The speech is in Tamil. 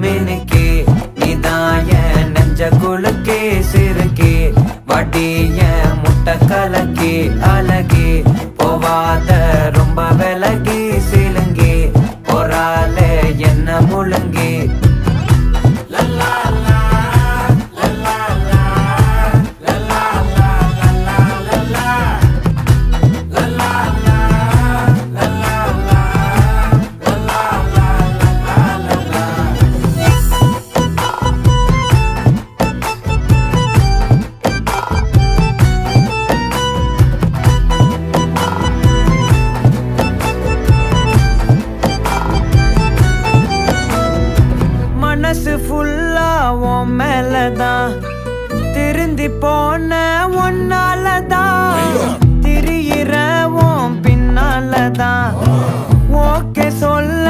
மினுக்கே நீதாய நெஞ்ச குலுக்கே சிறுக்கே வடிய முட்டை கலக்கே அழகே போவாத ரொம்ப விலகி சிலுங்கி பொறால என்ன முழுங்கி மனசு ஃபுல்லா உன் மேலதான் திருந்தி போன ஒன்னாலதான் திரியிற உன் பின்னாலதான் ஓகே சொல்ல